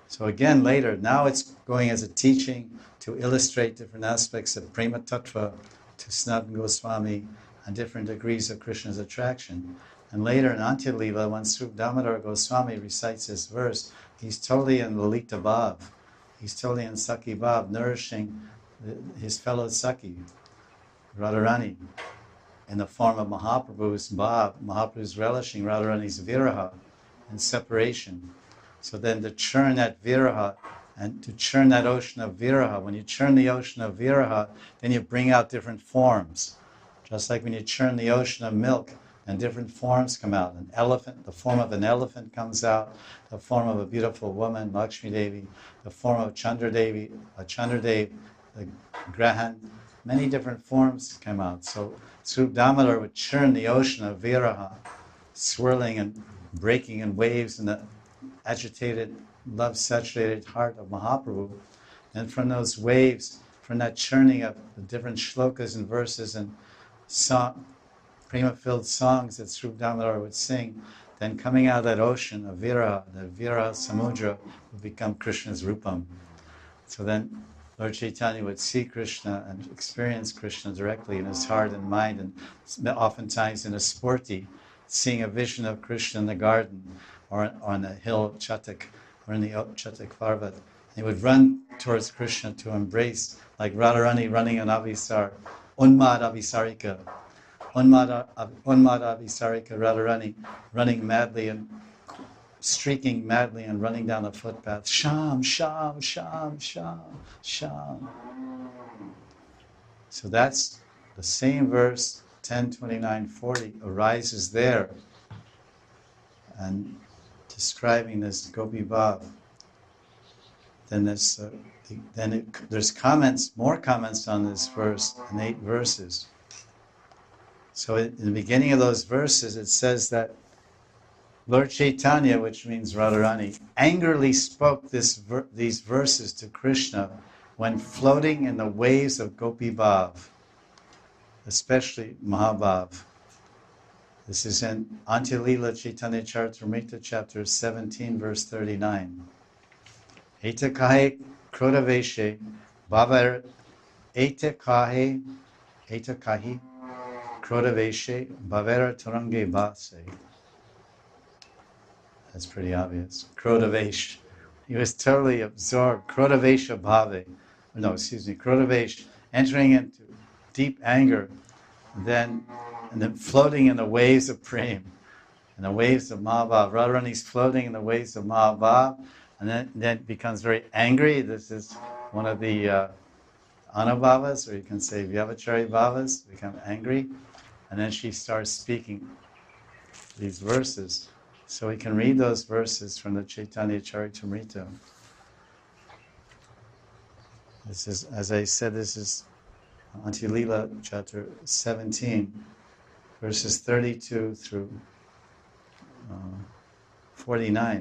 So again, later, now it's going as a teaching to illustrate different aspects of Prema Tattva to Sanatana Goswami and different degrees of Krishna's attraction. And later in Antya Lila, when Srup Damodar Goswami recites this verse, he's totally in Lalita Bhav. He's totally in Sakhi Bhav, nourishing his fellow Sakhi, Radharani, in the form of Mahaprabhu's Bhav. Mahaprabhu's relishing Radharani's Viraha and separation. So then to churn that Viraha and to churn that ocean of Viraha, when you churn the ocean of Viraha, then you bring out different forms. Just like when you churn the ocean of milk, and different forms come out. An elephant, the form of an elephant comes out, the form of a beautiful woman, Lakshmi Devi, the form of Chandradevi, Chandradev, the Grahan, many different forms come out. So Srup Damodar would churn the ocean of Viraha, swirling and breaking in waves in the agitated, love-saturated heart of Mahaprabhu. And from those waves, from that churning of the different shlokas and verses and song, prema-filled songs that Srup Damodar would sing, then coming out of that ocean of Viraha, the Viraha Samudra, would become Krishna's Rupam. So then Lord Chaitanya would see Krishna and experience Krishna directly in his heart and mind, and oftentimes in a sporty, seeing a vision of Krishna in the garden or on the hill of Chatak or in the Chatak Parvat. He would run towards Krishna to embrace, like Radharani running on Avisar, Unmad Avisarika. Unmad Avisarika Radharani running madly and streaking madly and running down the footpath. Sham, Sham, Sham, Sham, Sham. So that's the same verse, 10:29:40, arises there and describing this Gopi Bhav. Then there's comments, more comments on this verse in 8 verses. So in the beginning of those verses, it says that Lord Chaitanya, which means Radharani, angrily spoke these verses to Krishna when floating in the waves of Gopi Bhav, especially Mahabhav. This is in Antya Lila Chaitanya Charitamrita, chapter 17, verse 39. Eta kahe krodaveshe bhavar eta kahi krodaveshe bhavera tarange bhase. That's pretty obvious. Krodavesh. He was totally absorbed. Krodavesha bhave. Krodavesh, entering into deep anger, and then floating in the waves of Prem, in the waves of Mahabhav. Radharani's floating in the waves of Mahabhav, and then becomes very angry. This is one of the Anubhavas, or you can say Vyavachari Bhavas, become angry. And then she starts speaking these verses. So we can read those verses from the Chaitanya Charitamrita. This is, as I said, this is Antya Lila, chapter 17, verses 32 through 49.